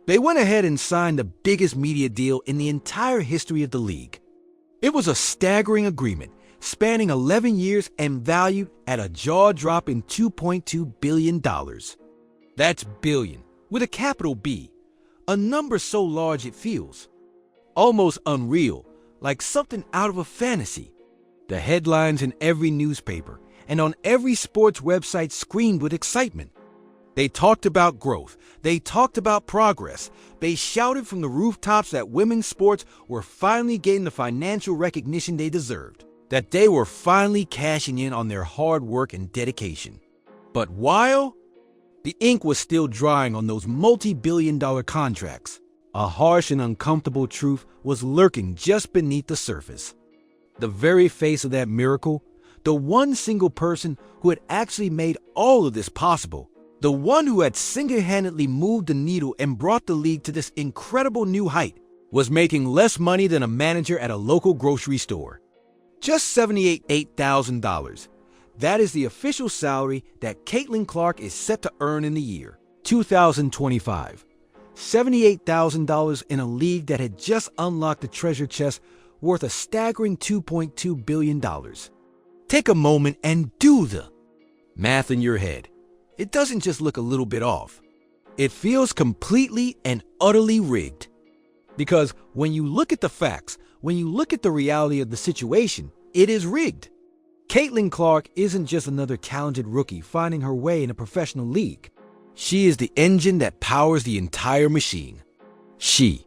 They went ahead and signed the biggest media deal in the entire history of the league. It was a staggering agreement, spanning 11 years and valued at a jaw-dropping $2.2 billion. That's billion, with a capital B, a number so large it feels almost unreal, like something out of a fantasy. The headlines in every newspaper and on every sports website screamed with excitement. They talked about growth. They talked about progress. They shouted from the rooftops that women's sports were finally getting the financial recognition they deserved, that they were finally cashing in on their hard work and dedication. But while the ink was still drying on those multi-billion-dollar contracts, a harsh and uncomfortable truth was lurking just beneath the surface. The very face of that miracle, the one single person who had actually made all of this possible, the one who had single-handedly moved the needle and brought the league to this incredible new height, was making less money than a manager at a local grocery store. Just $78,000. That is the official salary that Caitlin Clark is set to earn in the year 2025. $78,000 in a league that had just unlocked a treasure chest worth a staggering $2.2 billion. Take a moment and do the math in your head. It doesn't just look a little bit off. It feels completely and utterly rigged. Because when you look at the facts, when you look at the reality of the situation, it is rigged. Caitlin Clark isn't just another talented rookie finding her way in a professional league. She is the engine that powers the entire machine. She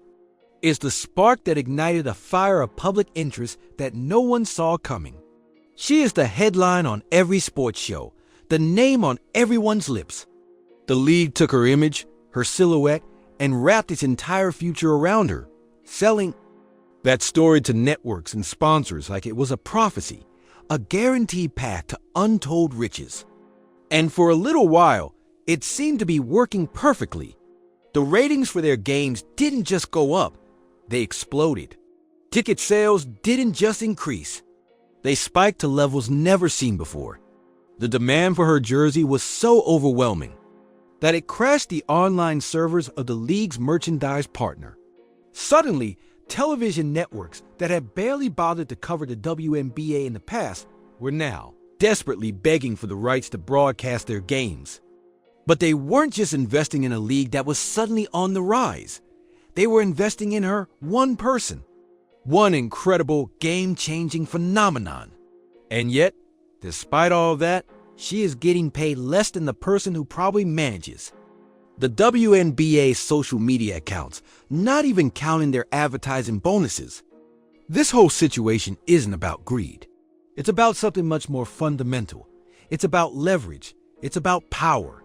is the spark that ignited a fire of public interest that no one saw coming. She is the headline on every sports show, the name on everyone's lips. The league took her image, her silhouette, and wrapped its entire future around her, selling that story to networks and sponsors like it was a prophecy, a guaranteed path to untold riches. And for a little while, it seemed to be working perfectly. The ratings for their games didn't just go up, they exploded. Ticket sales didn't just increase, they spiked to levels never seen before. The demand for her jersey was so overwhelming that it crashed the online servers of the league's merchandise partner. Suddenly, television networks that had barely bothered to cover the WNBA in the past were now desperately begging for the rights to broadcast their games. But they weren't just investing in a league that was suddenly on the rise. They were investing in her, one person, one incredible game-changing phenomenon. And yet, despite all that, she is getting paid less than the person who probably manages the WNBA's social media accounts, not even counting their advertising bonuses. This whole situation isn't about greed. It's about something much more fundamental. It's about leverage. It's about power.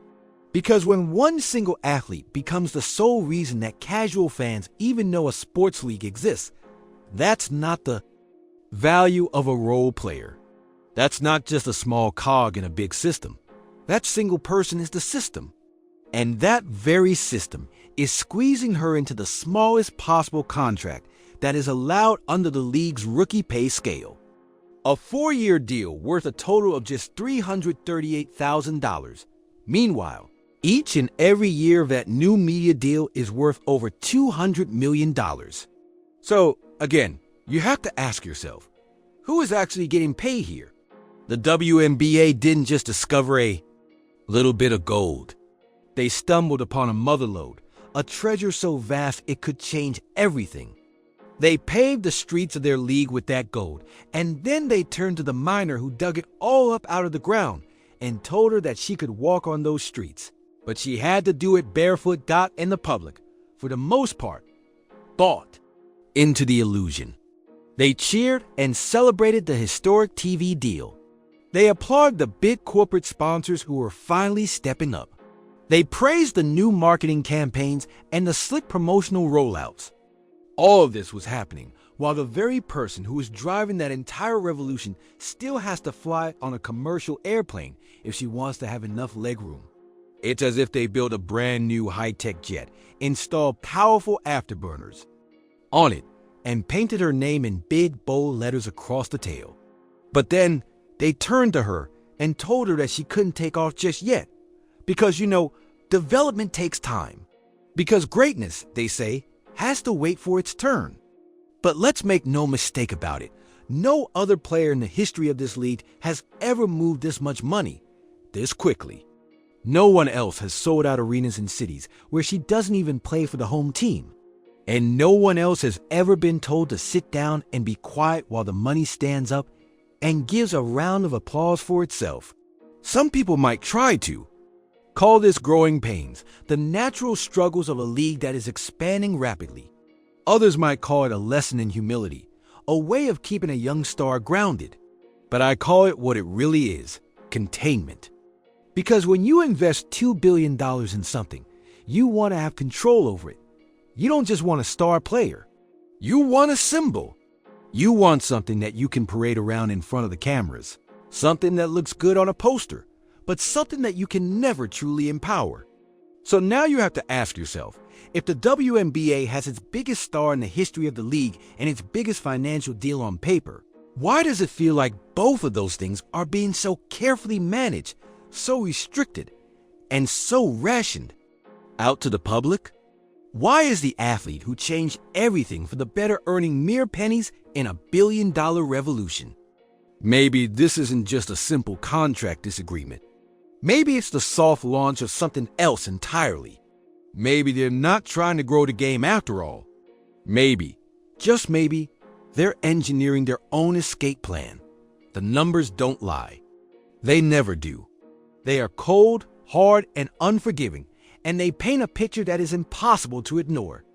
Because when one single athlete becomes the sole reason that casual fans even know a sports league exists, that's not the value of a role player. That's not just a small cog in a big system. That single person is the system. And that very system is squeezing her into the smallest possible contract that is allowed under the league's rookie pay scale. A 4-year deal worth a total of just $338,000. Meanwhile, each and every year of that new media deal is worth over $200 million. So, again, you have to ask yourself, who is actually getting paid here? The WNBA didn't just discover a little bit of gold. They stumbled upon a motherlode, a treasure so vast it could change everything. They paved the streets of their league with that gold, and then they turned to the miner who dug it all up out of the ground and told her that she could walk on those streets. But she had to do it barefoot. And the public, for the most part, bought into the illusion. They cheered and celebrated the historic TV deal. They applauded the big corporate sponsors who were finally stepping up. They praised the new marketing campaigns and the slick promotional rollouts. All of this was happening while the very person who was driving that entire revolution still has to fly on a commercial airplane if she wants to have enough legroom. It's as if they built a brand new high-tech jet, installed powerful afterburners on it, and painted her name in big, bold letters across the tail. But then they turned to her and told her that she couldn't take off just yet. Because, development takes time. Because greatness, they say, has to wait for its turn. But let's make no mistake about it. No other player in the history of this league has ever moved this much money this quickly. No one else has sold out arenas in cities where she doesn't even play for the home team. And no one else has ever been told to sit down and be quiet while the money stands up and gives a round of applause for itself. Some people might try to. Call this growing pains, the natural struggles of a league that is expanding rapidly. Others might call it a lesson in humility, a way of keeping a young star grounded. But I call it what it really is, containment. Because when you invest $2 billion in something, you want to have control over it. You don't just want a star player. You want a symbol. You want something that you can parade around in front of the cameras. Something that looks good on a poster, but something that you can never truly empower. So now you have to ask yourself, if the WNBA has its biggest star in the history of the league and its biggest financial deal on paper, why does it feel like both of those things are being so carefully managed, so restricted, and so rationed? Out to the public? Why is the athlete who changed everything for the better earning mere pennies in a billion-dollar revolution? Maybe this isn't just a simple contract disagreement. Maybe it's the soft launch of something else entirely. Maybe they're not trying to grow the game after all. Maybe, just maybe, they're engineering their own escape plan. The numbers don't lie. They never do. They are cold, hard, and unforgiving, and they paint a picture that is impossible to ignore.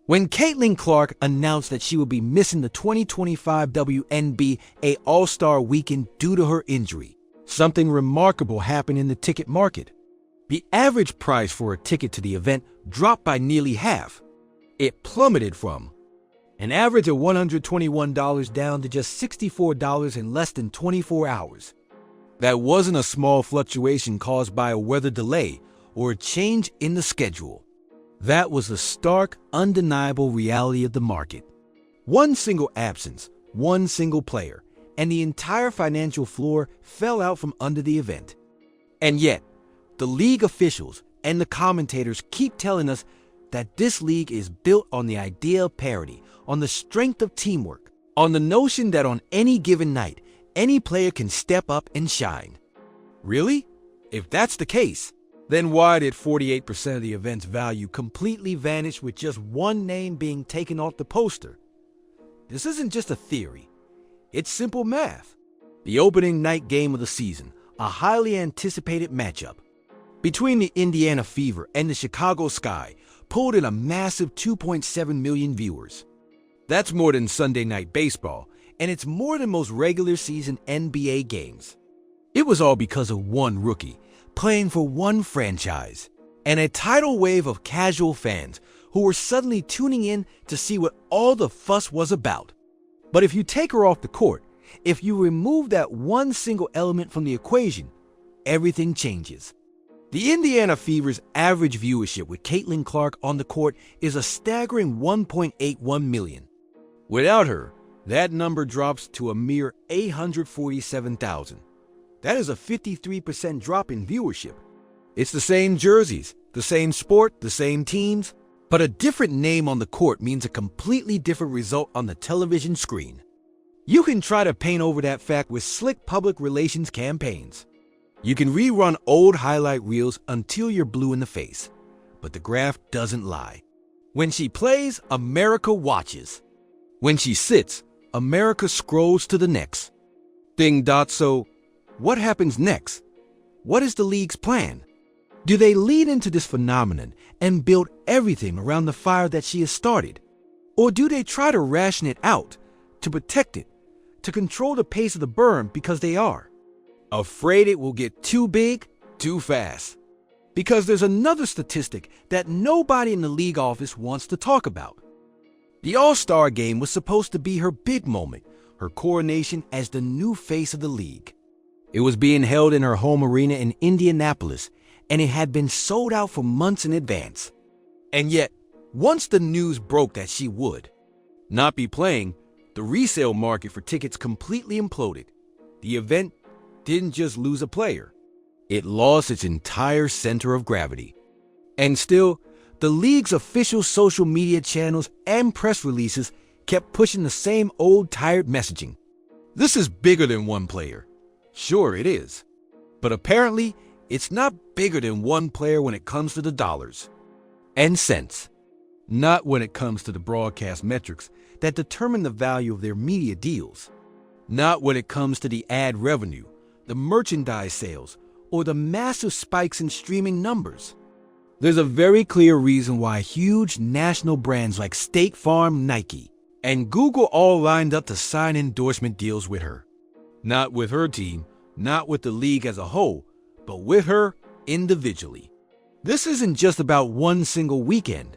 When Caitlin Clark announced that she would be missing the 2025 WNBA All-Star Weekend due to her injury, something remarkable happened in the ticket market. The average price for a ticket to the event dropped by nearly half. It plummeted from an average of $121 down to just $64 in less than 24 hours. That wasn't a small fluctuation caused by a weather delay or a change in the schedule. That was the stark, undeniable reality of the market. One single absence, one single player, and the entire financial floor fell out from under the event. And yet, the league officials and the commentators keep telling us that this league is built on the idea of parity, on the strength of teamwork, on the notion that on any given night, any player can step up and shine. Really? If that's the case, then why did 48% of the event's value completely vanish with just one name being taken off the poster? This isn't just a theory. It's simple math. The opening night game of the season, a highly anticipated matchup between the Indiana Fever and the Chicago Sky, pulled in a massive 2.7 million viewers. That's more than Sunday Night Baseball, and it's more than most regular season NBA games. It was all because of one rookie, playing for one franchise, and a tidal wave of casual fans who were suddenly tuning in to see what all the fuss was about. But if you take her off the court, if you remove that one single element from the equation, everything changes. The Indiana Fever's average viewership with Caitlin Clark on the court is a staggering 1.81 million. Without her, that number drops to a mere 847,000. That is a 53% drop in viewership. It's the same jerseys, the same sport, the same teams, but a different name on the court means a completely different result on the television screen. You can try to paint over that fact with slick public relations campaigns. You can rerun old highlight reels until you're blue in the face, but the graph doesn't lie. When she plays, America watches. When she sits, America scrolls to the next. So, what happens next? What is the league's plan? Do they lead into this phenomenon and build everything around the fire that she has started? Or do they try to ration it out, to protect it, to control the pace of the burn because they are afraid it will get too big, too fast? Because there's another statistic that nobody in the league office wants to talk about. The All-Star Game was supposed to be her big moment, her coronation as the new face of the league. It was being held in her home arena in Indianapolis, and it had been sold out for months in advance. And yet, once the news broke that she would not be playing, the resale market for tickets completely imploded. The event didn't just lose a player. It lost its entire center of gravity. And still, the league's official social media channels and press releases kept pushing the same old tired messaging. This is bigger than one player. Sure, it is. But apparently, it's not bigger than one player when it comes to the dollars and cents. Not when it comes to the broadcast metrics that determine the value of their media deals. Not when it comes to the ad revenue, the merchandise sales, or the massive spikes in streaming numbers. There's a very clear reason why huge national brands like State Farm, Nike, and Google all lined up to sign endorsement deals with her. Not with her team, not with the league as a whole, but with her individually. This isn't just about one single weekend.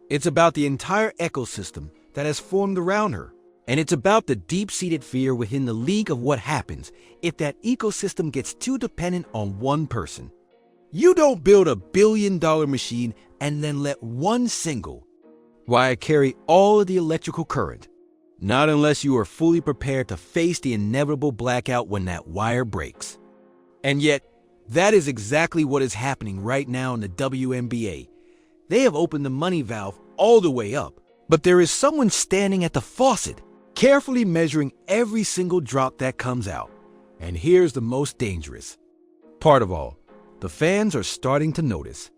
It's about the entire ecosystem that has formed around her. And it's about the deep-seated fear within the league of what happens if that ecosystem gets too dependent on one person. You don't build a billion-dollar machine and then let one single wire carry all of the electrical current. Not unless you are fully prepared to face the inevitable blackout when that wire breaks. And yet, that is exactly what is happening right now in the WNBA. They have opened the money valve all the way up, but there is someone standing at the faucet, carefully measuring every single drop that comes out. And here's the most dangerous part of all. The fans are starting to notice.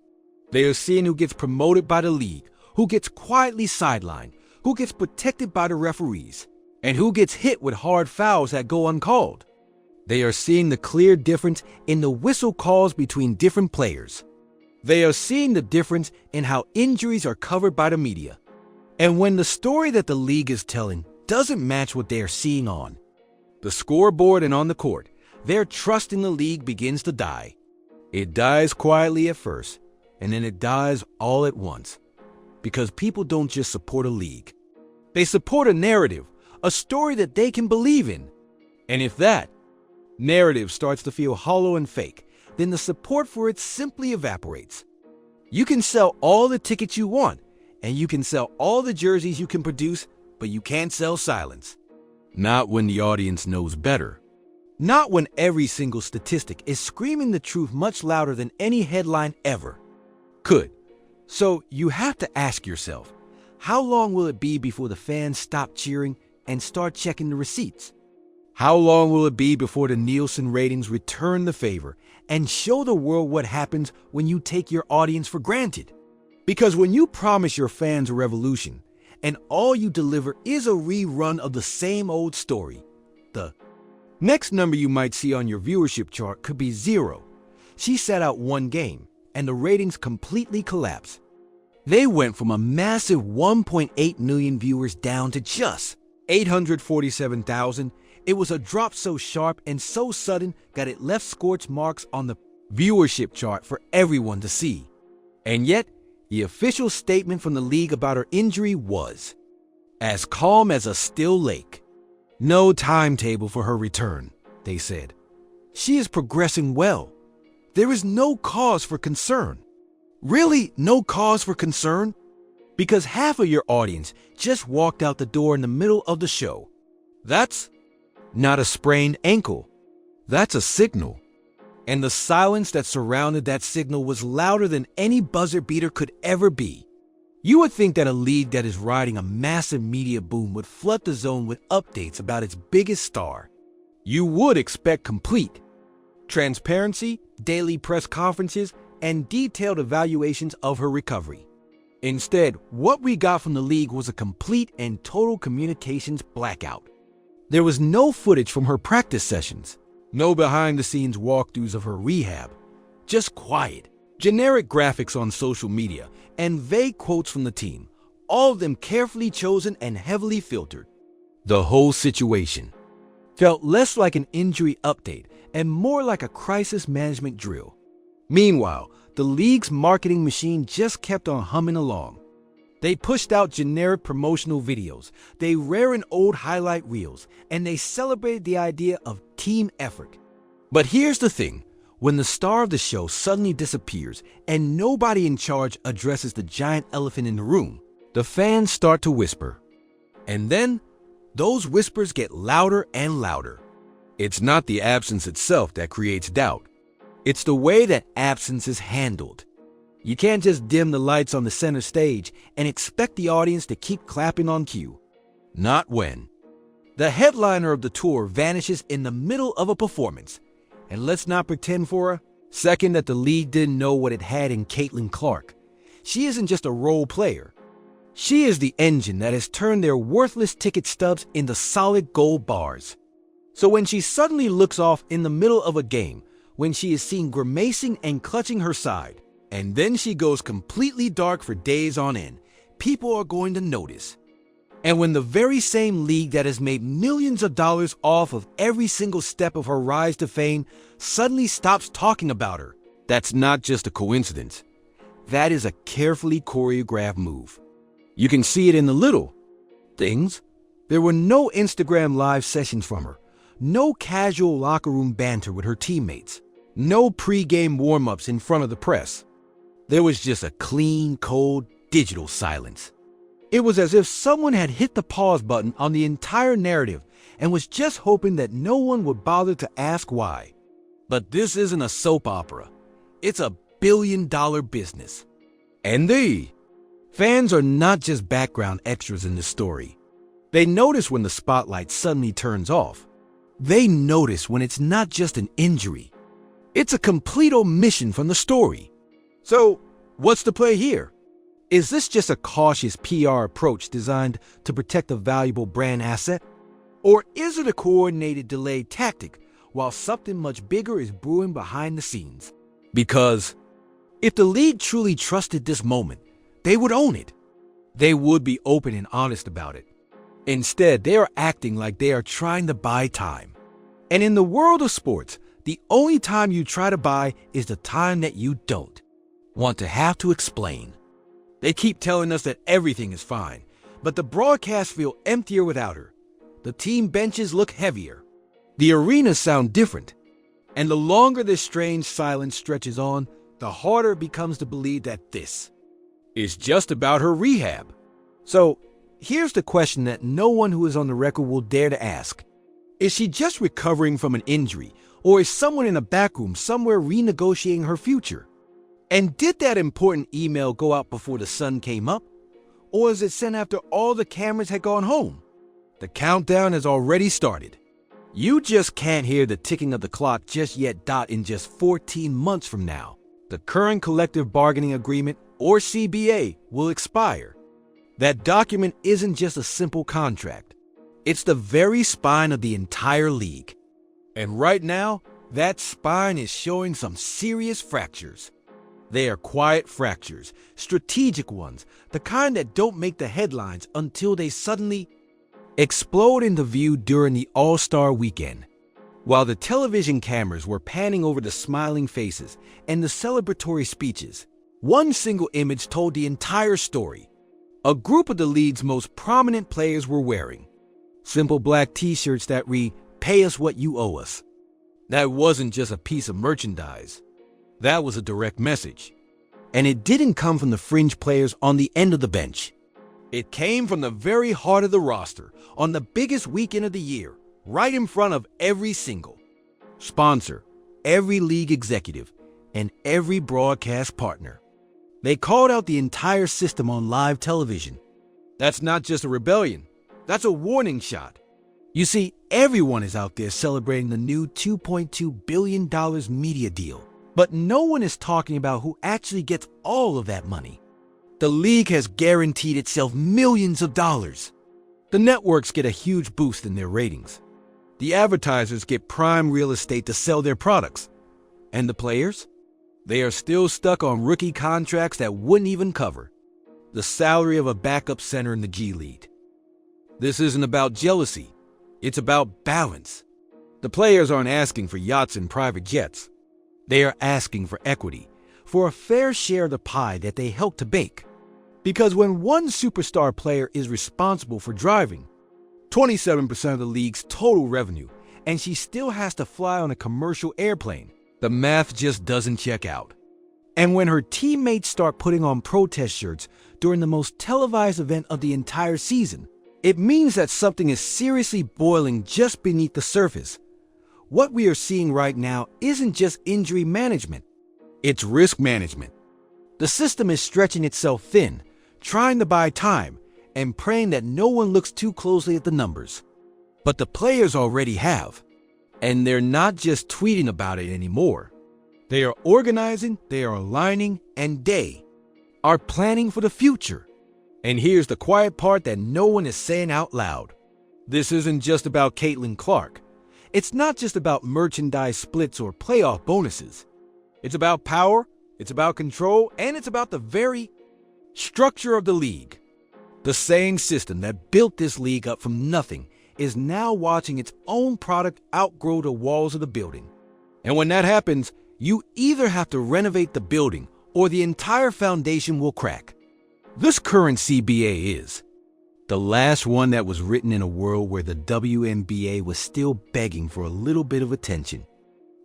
They are seeing who gets promoted by the league, who gets quietly sidelined, who gets protected by the referees, and who gets hit with hard fouls that go uncalled. They are seeing the clear difference in the whistle calls between different players. They are seeing the difference in how injuries are covered by the media. And when the story that the league is telling doesn't match what they are seeing on the scoreboard and on the court, their trust in the league begins to die. It dies quietly at first, and then it dies all at once. Because people don't just support a league. They support a narrative, a story that they can believe in. And if that narrative starts to feel hollow and fake, then the support for it simply evaporates. You can sell all the tickets you want, and you can sell all the jerseys you can produce, but you can't sell silence. Not when the audience knows better. Not when every single statistic is screaming the truth much louder than any headline ever could. So you have to ask yourself, how long will it be before the fans stop cheering and start checking the receipts? How long will it be before the Nielsen ratings return the favor and show the world what happens when you take your audience for granted? Because when you promise your fans a revolution and all you deliver is a rerun of the same old story, the next number you might see on your viewership chart could be 0. She sat out one game, and the ratings completely collapsed. They went from a massive 1.8 million viewers down to just 847,000. It was a drop so sharp and so sudden that it left scorch marks on the viewership chart for everyone to see. And yet, the official statement from the league about her injury was as calm as a still lake. No timetable for her return, they said. She is progressing well. There is no cause for concern. Really, no cause for concern? Because half of your audience just walked out the door in the middle of the show. That's not a sprained ankle. That's a signal. And the silence that surrounded that signal was louder than any buzzer beater could ever be. You would think that a league that is riding a massive media boom would flood the zone with updates about its biggest star. You would expect complete transparency, daily press conferences, and detailed evaluations of her recovery. Instead, what we got from the league was a complete and total communications blackout. There was no footage from her practice sessions, no behind-the-scenes walkthroughs of her rehab, just quiet, generic graphics on social media, and vague quotes from the team, all of them carefully chosen and heavily filtered. The whole situation felt less like an injury update and more like a crisis management drill. Meanwhile, the league's marketing machine just kept on humming along. They pushed out generic promotional videos, they rare old highlight reels, and they celebrated the idea of team effort. But here's the thing, when the star of the show suddenly disappears and nobody in charge addresses the giant elephant in the room, the fans start to whisper. And then, those whispers get louder and louder. It's not the absence itself that creates doubt. It's the way that absence is handled. You can't just dim the lights on the center stage and expect the audience to keep clapping on cue. Not when the headliner of the tour vanishes in the middle of a performance. And let's not pretend for a second that the league didn't know what it had in Caitlin Clark. She isn't just a role player. She is the engine that has turned their worthless ticket stubs into solid gold bars. So when she suddenly looks off in the middle of a game, when she is seen grimacing and clutching her side, and then she goes completely dark for days on end, people are going to notice. And when the very same league that has made millions of dollars off of every single step of her rise to fame suddenly stops talking about her, that's not just a coincidence. That is a carefully choreographed move. You can see it in the little things. There were no Instagram live sessions from her, no casual locker room banter with her teammates, no pre-game warm-ups in front of the press. There was just a clean, cold, digital silence. It was as if someone had hit the pause button on the entire narrative and was just hoping that no one would bother to ask why. But this isn't a soap opera. It's a billion-dollar business. And the fans are not just background extras in the story. They notice when the spotlight suddenly turns off. They notice when it's not just an injury. It's a complete omission from the story. So, what's the play here? Is this just a cautious PR approach designed to protect a valuable brand asset? Or is it a coordinated delayed tactic while something much bigger is brewing behind the scenes? Because if the league truly trusted this moment, they would own it. They would be open and honest about it. Instead, they are acting like they are trying to buy time. And in the world of sports, the only time you try to buy is the time that you don't want to have to explain. They keep telling us that everything is fine, but the broadcasts feel emptier without her. The team benches look heavier. The arenas sound different. And the longer this strange silence stretches on, the harder it becomes to believe that this is just about her rehab. So, here's the question that no one who is on the record will dare to ask. Is she just recovering from an injury, or is someone in a back room somewhere renegotiating her future? And did that important email go out before the sun came up? Or is it sent after all the cameras had gone home? The countdown has already started. You just can't hear the ticking of the clock just yet. In just 14 months from now, the current collective bargaining agreement, or CBA, will expire. That document isn't just a simple contract. It's the very spine of the entire league. And right now, that spine is showing some serious fractures. They are quiet fractures, strategic ones, the kind that don't make the headlines until they suddenly explode into view during the All-Star weekend. While the television cameras were panning over the smiling faces and the celebratory speeches, one single image told the entire story. A group of the league's most prominent players were wearing simple black t-shirts that read, "Pay us what you owe us." That wasn't just a piece of merchandise. That was a direct message. And it didn't come from the fringe players on the end of the bench. It came from the very heart of the roster, on the biggest weekend of the year, right in front of every single sponsor, every league executive, and every broadcast partner. They called out the entire system on live television. That's not just a rebellion. That's a warning shot. You see, everyone is out there celebrating the new $2.2 billion media deal. But no one is talking about who actually gets all of that money. The league has guaranteed itself millions of dollars. The networks get a huge boost in their ratings. The advertisers get prime real estate to sell their products. And the players? They are still stuck on rookie contracts that wouldn't even cover the salary of a backup center in the G League. This isn't about jealousy. It's about balance. The players aren't asking for yachts and private jets. They are asking for equity, for a fair share of the pie that they helped to bake. Because when one superstar player is responsible for driving 27% of the league's total revenue, and she still has to fly on a commercial airplane, the math just doesn't check out. And when her teammates start putting on protest shirts during the most televised event of the entire season, it means that something is seriously boiling just beneath the surface. What we are seeing right now isn't just injury management. It's risk management. The system is stretching itself thin, trying to buy time, and praying that no one looks too closely at the numbers. But the players already have. And they're not just tweeting about it anymore. They are organizing, they are aligning, and they are planning for the future. And here's the quiet part that no one is saying out loud. This isn't just about Caitlin Clark. It's not just about merchandise splits or playoff bonuses. It's about power, it's about control, and it's about the very structure of the league. The same system that built this league up from nothing is now watching its own product outgrow the walls of the building. And when that happens, you either have to renovate the building or the entire foundation will crack. This current CBA is the last one that was written in a world where the WNBA was still begging for a little bit of attention.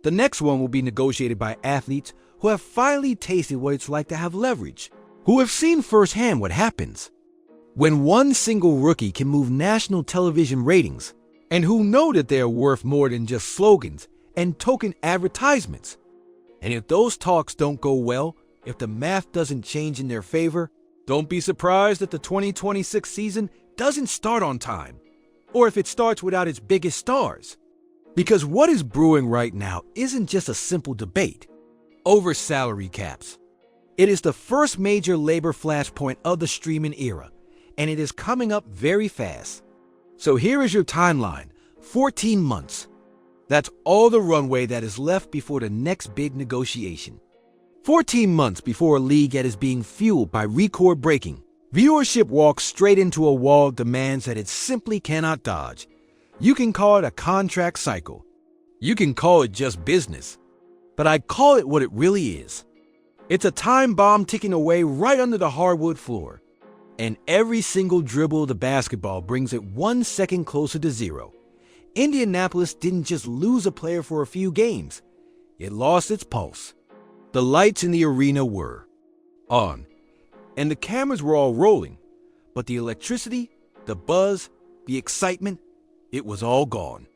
The next one will be negotiated by athletes who have finally tasted what it's like to have leverage, who have seen firsthand what happens when one single rookie can move national television ratings, and who know that they are worth more than just slogans and token advertisements. And if those talks don't go well, if the math doesn't change in their favor, don't be surprised if the 2026 season doesn't start on time, or if it starts without its biggest stars. Because what is brewing right now isn't just a simple debate over salary caps. It is the first major labor flashpoint of the streaming era, and it is coming up very fast. So here is your timeline, 14 months. That's all the runway that is left before the next big negotiation. 14 months before a league that is being fueled by record breaking. Viewership walks straight into a wall of demands that it simply cannot dodge. You can call it a contract cycle. You can call it just business. But I call it what it really is. It's a time bomb ticking away right under the hardwood floor. And every single dribble of the basketball brings it 1 second closer to zero. Indianapolis didn't just lose a player for a few games. It lost its pulse. The lights in the arena were on, and the cameras were all rolling. But the electricity, the buzz, the excitement, it was all gone.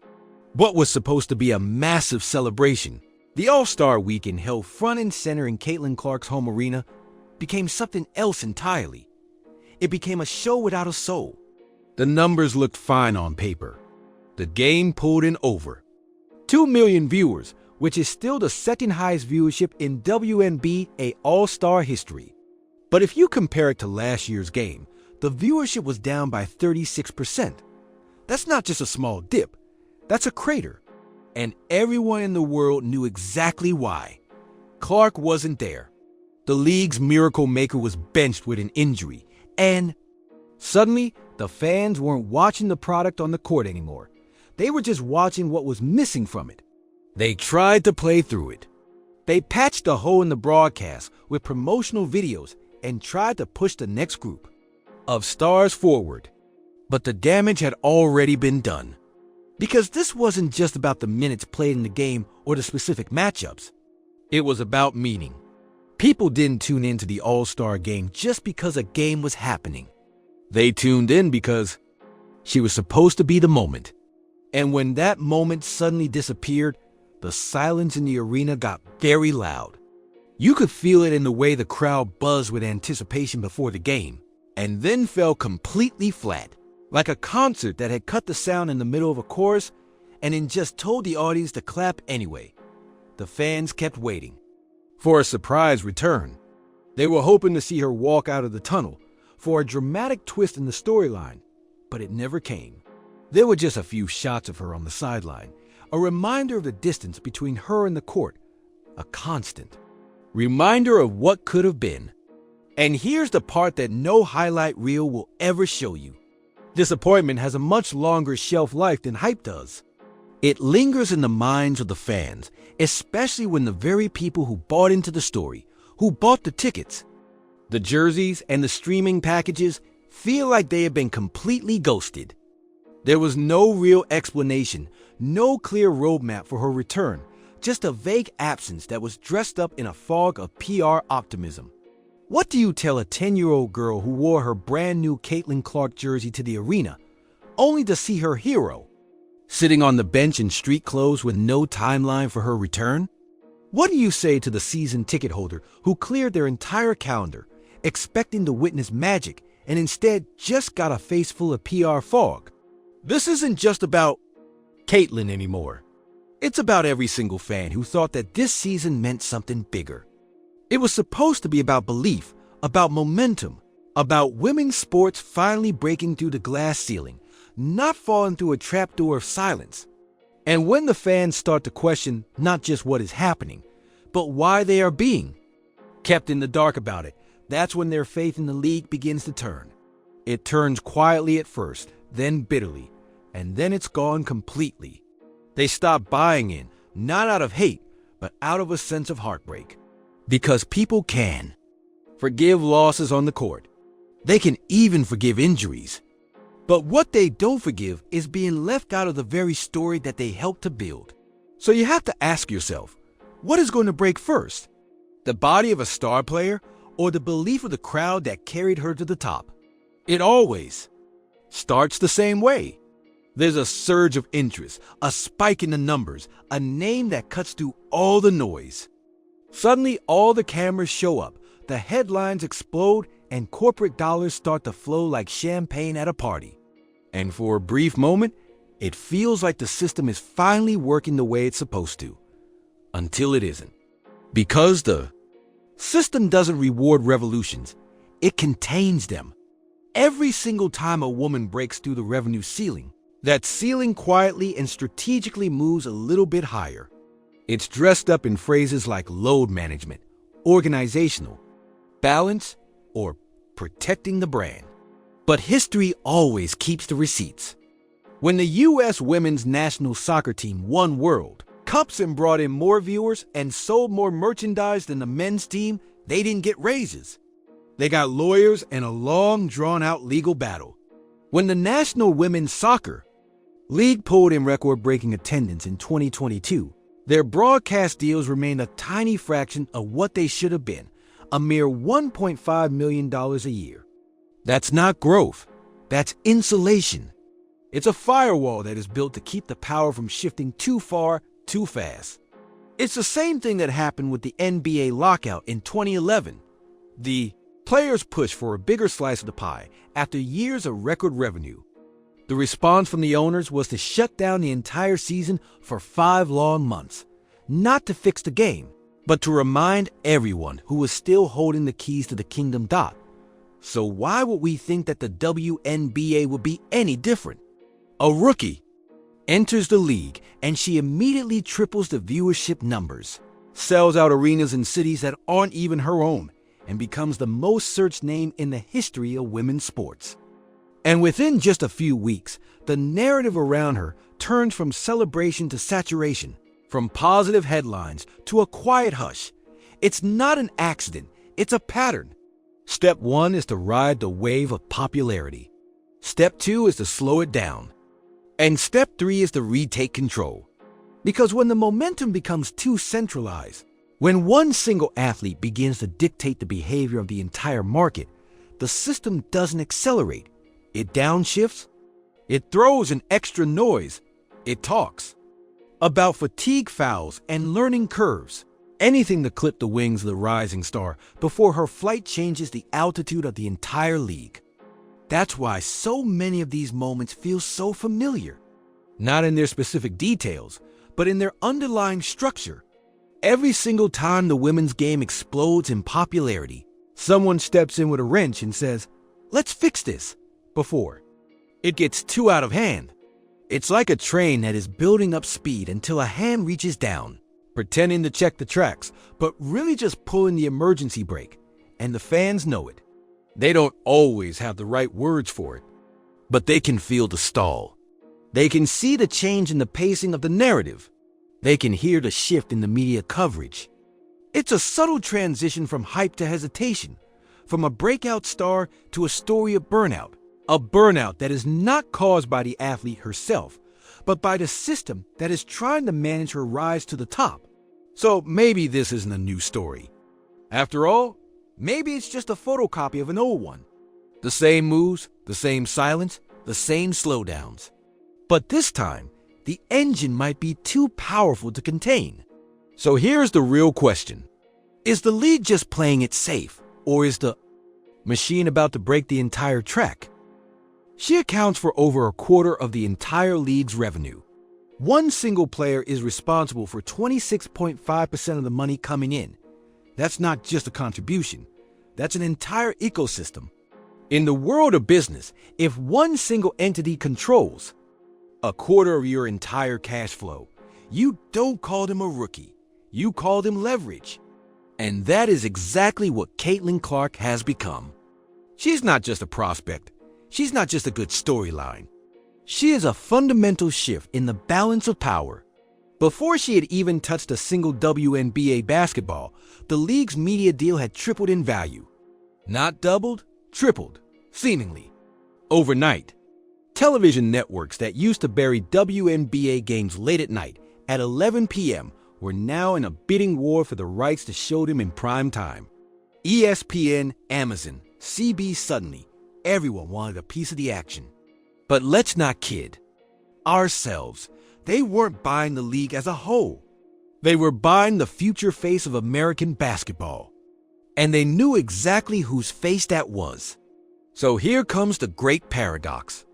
What was supposed to be a massive celebration, the All-Star Weekend held front and center in Caitlin Clark's home arena, became something else entirely. It became a show without a soul. The numbers looked fine on paper. The game pulled in over 2 million viewers, which is still the second highest viewership in WNBA All-Star history. But if you compare it to last year's game, the viewership was down by 36%. That's not just a small dip, that's a crater. And everyone in the world knew exactly why. Clark wasn't there. The league's miracle maker was benched with an injury. And suddenly, the fans weren't watching the product on the court anymore. They were just watching what was missing from it. They tried to play through it. They patched a hole in the broadcast with promotional videos and tried to push the next group of stars forward. But the damage had already been done. Because this wasn't just about the minutes played in the game or the specific matchups. It was about meaning. People didn't tune into the All-Star game just because a game was happening. They tuned in because she was supposed to be the moment. And when that moment suddenly disappeared, the silence in the arena got very loud. You could feel it in the way the crowd buzzed with anticipation before the game, and then fell completely flat, like a concert that had cut the sound in the middle of a chorus and then just told the audience to clap anyway. The fans kept waiting for a surprise return. They were hoping to see her walk out of the tunnel, for a dramatic twist in the storyline, but it never came. There were just a few shots of her on the sideline, a reminder of the distance between her and the court, a constant reminder of what could have been. And here's the part that no highlight reel will ever show you. Disappointment has a much longer shelf life than hype does. It lingers in the minds of the fans, especially when the very people who bought into the story, who bought the tickets, the jerseys, and the streaming packages feel like they have been completely ghosted. There was no real explanation, no clear roadmap for her return, just a vague absence that was dressed up in a fog of PR optimism. What do you tell a 10-year-old girl who wore her brand new Caitlin Clark jersey to the arena, only to see her hero sitting on the bench in street clothes with no timeline for her return? What do you say to the season ticket holder who cleared their entire calendar, expecting to witness magic, and instead just got a face full of PR fog? This isn't just about Caitlyn anymore. It's about every single fan who thought that this season meant something bigger. It was supposed to be about belief, about momentum, about women's sports finally breaking through the glass ceiling, not falling through a trapdoor of silence. And when the fans start to question not just what is happening, but why they are being kept in the dark about it, that's when their faith in the league begins to turn. It turns quietly at first, then bitterly, and then it's gone completely. They stop buying in, not out of hate, but out of a sense of heartbreak. Because people can forgive losses on the court. They can even forgive injuries. But what they don't forgive is being left out of the very story that they helped to build. So you have to ask yourself, what is going to break first? The body of a star player or the belief of the crowd that carried her to the top? It always starts the same way. There's a surge of interest, a spike in the numbers, a name that cuts through all the noise. Suddenly, all the cameras show up, the headlines explode, and corporate dollars start to flow like champagne at a party. And for a brief moment, it feels like the system is finally working the way it's supposed to. Until it isn't. Because the system doesn't reward revolutions, it contains them. Every single time a woman breaks through the revenue ceiling, that ceiling quietly and strategically moves a little bit higher. It's dressed up in phrases like load management, organizational, balance, or protecting the brand. But history always keeps the receipts. When the U.S. women's national soccer team won World Cups and brought in more viewers and sold more merchandise than the men's team, they didn't get raises. They got lawyers and a long, drawn-out legal battle. When the National Women's Soccer League pulled in record-breaking attendance in 2022, their broadcast deals remained a tiny fraction of what they should have been, a mere $1.5 million a year. That's not growth. That's insulation. It's a firewall that is built to keep the power from shifting too far, too fast. It's the same thing that happened with the NBA lockout in 2011. The players pushed for a bigger slice of the pie after years of record revenue. The response from the owners was to shut down the entire season for 5 long months, not to fix the game, but to remind everyone who was still holding the keys to the kingdom. So why would we think that the WNBA would be any different? A rookie enters the league and she immediately triples the viewership numbers, sells out arenas in cities that aren't even her own, and becomes the most searched name in the history of women's sports. And within just a few weeks, the narrative around her turns from celebration to saturation, from positive headlines to a quiet hush. It's not an accident, it's a pattern. Step 1 is to ride the wave of popularity. Step 2 is to slow it down. And step 3 is to retake control. Because when the momentum becomes too centralized, when one single athlete begins to dictate the behavior of the entire market, the system doesn't accelerate. It downshifts. It throws an extra noise. It talks about fatigue fouls and learning curves. Anything to clip the wings of the rising star before her flight changes the altitude of the entire league. That's why so many of these moments feel so familiar. Not in their specific details, but in their underlying structure. Every single time the women's game explodes in popularity, someone steps in with a wrench and says, "Let's fix this," before it gets too out of hand. It's like a train that is building up speed until a hand reaches down, pretending to check the tracks, but really just pulling the emergency brake, and the fans know it. They don't always have the right words for it, but they can feel the stall. They can see the change in the pacing of the narrative. They can hear the shift in the media coverage. It's a subtle transition from hype to hesitation, from a breakout star to a story of burnout. A burnout that is not caused by the athlete herself, but by the system that is trying to manage her rise to the top. So maybe this isn't a new story. After all, maybe it's just a photocopy of an old one. The same moves, the same silence, the same slowdowns. But this time, the engine might be too powerful to contain. So here's the real question. Is the league just playing it safe, or is the machine about to break the entire track? She accounts for over a quarter of the entire league's revenue. One single player is responsible for 26.5% of the money coming in. That's not just a contribution. That's an entire ecosystem. In the world of business, if one single entity controls a quarter of your entire cash flow, you don't call them a rookie. You call them leverage. And that is exactly what Caitlin Clark has become. She's not just a prospect. She's not just a good storyline. She is a fundamental shift in the balance of power. Before she had even touched a single WNBA basketball, the league's media deal had tripled in value. Not doubled, tripled, seemingly. Overnight. Television networks that used to bury WNBA games late at night at 11 p.m. were now in a bidding war for the rights to show them in prime time. ESPN, Amazon, CB suddenly, everyone wanted a piece of the action. But let's not kid ourselves. They weren't buying the league as a whole. They were buying the future face of American basketball. And they knew exactly whose face that was. So here comes the great paradox.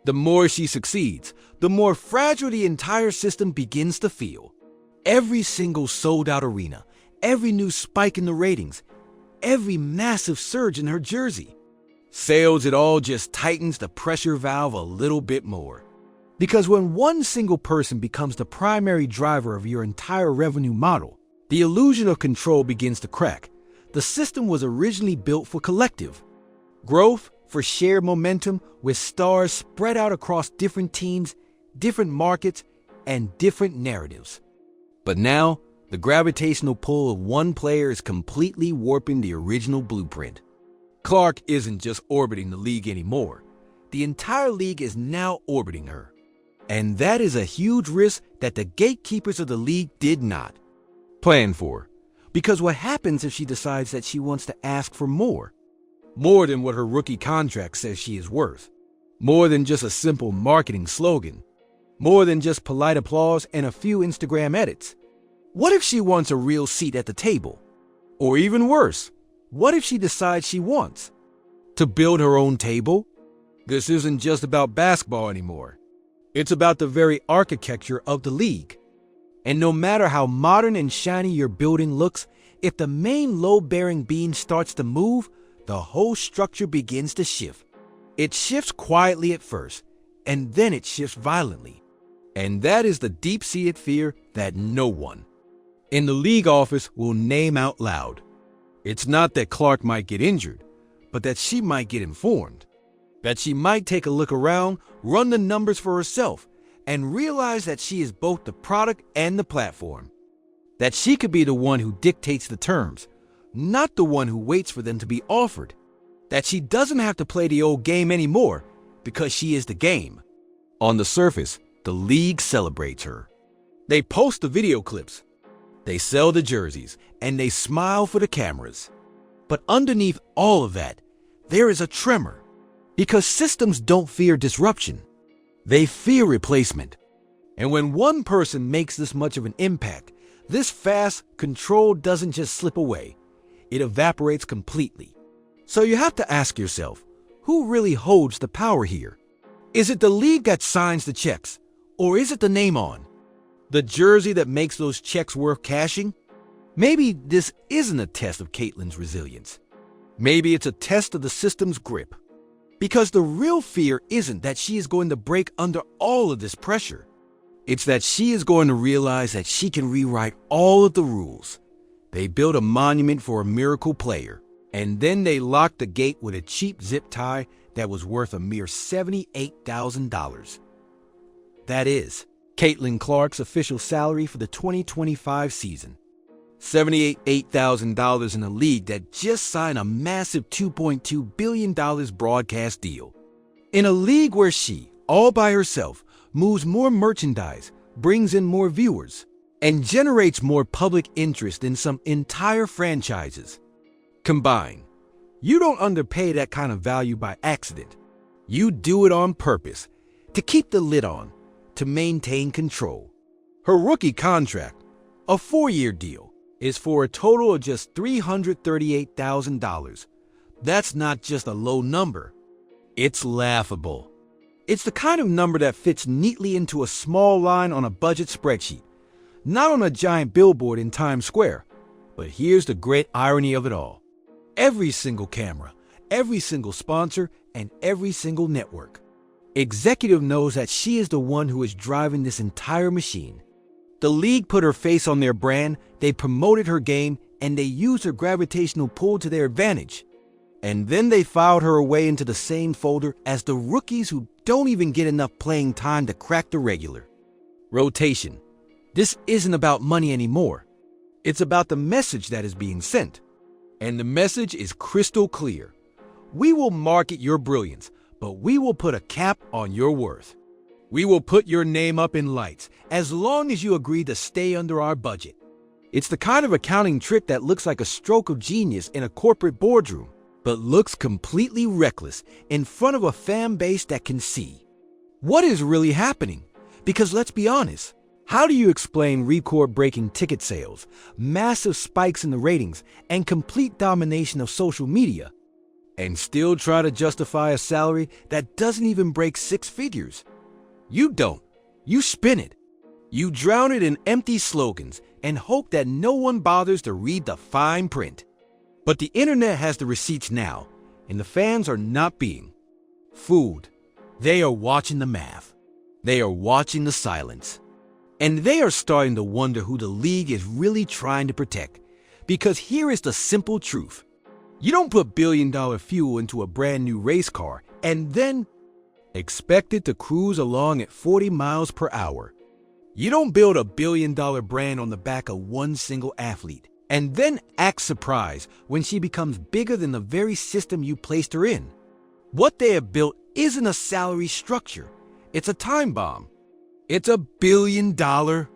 The more she succeeds, the more fragile the entire system begins to feel. Every single sold-out arena, every new spike in the ratings, every massive surge in her jersey. Sales, it all just tightens the pressure valve a little bit more. Because when one single person becomes the primary driver of your entire revenue model, the illusion of control begins to crack. The system was originally built for collective growth, for shared momentum, with stars spread out across different teams, different markets, and different narratives. But now, the gravitational pull of one player is completely warping the original blueprint. Clark isn't just orbiting the league anymore. The entire league is now orbiting her. And that is a huge risk that the gatekeepers of the league did not plan for. Because what happens if she decides that she wants to ask for more? More than what her rookie contract says she is worth. More than just a simple marketing slogan. More than just polite applause and a few Instagram edits. What if she wants a real seat at the table? Or even worse, what if she decides she wants to build her own table? This isn't just about basketball anymore. It's about the very architecture of the league. And no matter how modern and shiny your building looks, if the main load-bearing beam starts to move, the whole structure begins to shift. It shifts quietly at first, and then it shifts violently. And that is the deep-seated fear that no one in the league office will name out loud. It's not that Clark might get injured, but that she might get informed. That she might take a look around, run the numbers for herself, and realize that she is both the product and the platform. That she could be the one who dictates the terms, not the one who waits for them to be offered. That she doesn't have to play the old game anymore because she is the game. On the surface, the league celebrates her. They post the video clips, they sell the jerseys, and they smile for the cameras. But underneath all of that, there is a tremor. Because systems don't fear disruption. They fear replacement. And when one person makes this much of an impact, this fast control doesn't just slip away. It evaporates completely. So you have to ask yourself, who really holds the power here? Is it the league that signs the checks? Or is it the name on the jersey that makes those checks worth cashing? Maybe this isn't a test of Caitlin's resilience. Maybe it's a test of the system's grip. Because the real fear isn't that she is going to break under all of this pressure. It's that she is going to realize that she can rewrite all of the rules. They built a monument for a miracle player, and then they locked the gate with a cheap zip tie that was worth a mere $78,000. That is Caitlin Clark's official salary for the 2025 season. $78,000 in a league that just signed a massive $2.2 billion broadcast deal. In a league where she, all by herself, moves more merchandise, brings in more viewers, and generates more public interest than some entire franchises combined. You don't underpay that kind of value by accident. You do it on purpose, to keep the lid on, to maintain control. Her rookie contract, A 4-year deal is for a total of just $338,000. That's not just a low number. It's laughable. It's the kind of number that fits neatly into a small line on a budget spreadsheet, not on a giant billboard in Times Square. But here's the great irony of it all. Every single camera, every single sponsor, and every single network. Executive knows that she is the one who is driving this entire machine. The league put her face on their brand, they promoted her game, and they used her gravitational pull to their advantage. And then they filed her away into the same folder as the rookies who don't even get enough playing time to crack the regular. Rotation. This isn't about money anymore. It's about the message that is being sent. And the message is crystal clear. We will market your brilliance, but we will put a cap on your worth. We will put your name up in lights as long as you agree to stay under our budget. It's the kind of accounting trick that looks like a stroke of genius in a corporate boardroom, but looks completely reckless in front of a fan base that can see. What is really happening? Because let's be honest, how do you explain record-breaking ticket sales, massive spikes in the ratings, and complete domination of social media, and still try to justify a salary that doesn't even break 6 figures? You don't. You spin it. You drown it in empty slogans and hope that no one bothers to read the fine print. But the internet has the receipts now, and the fans are not being fooled. They are watching the math. They are watching the silence. And they are starting to wonder who the league is really trying to protect. Because here is the simple truth. You don't put billion-dollar fuel into a brand new race car and then expect it to cruise along at 40 miles per hour. You don't build a billion-dollar brand on the back of one single athlete and then act surprised when she becomes bigger than the very system you placed her in. What they have built isn't a salary structure. It's a time bomb. It's a billion-dollar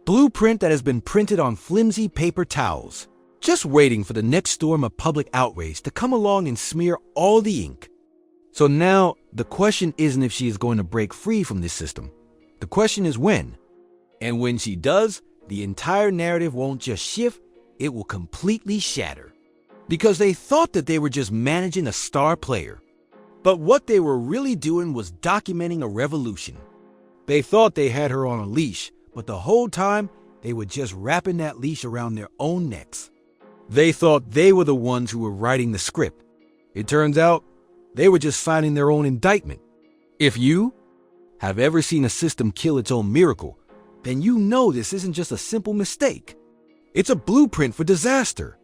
blueprint that has been printed on flimsy paper towels, just waiting for the next storm of public outrage to come along and smear all the ink. So now, the question isn't if she is going to break free from this system. The question is when. And when she does, the entire narrative won't just shift, it will completely shatter. Because they thought that they were just managing a star player. But what they were really doing was documenting a revolution. They thought they had her on a leash, but the whole time, they were just wrapping that leash around their own necks. They thought they were the ones who were writing the script. It turns out, they were just signing their own indictment. If you have ever seen a system kill its own miracle, then you know this isn't just a simple mistake. It's a blueprint for disaster.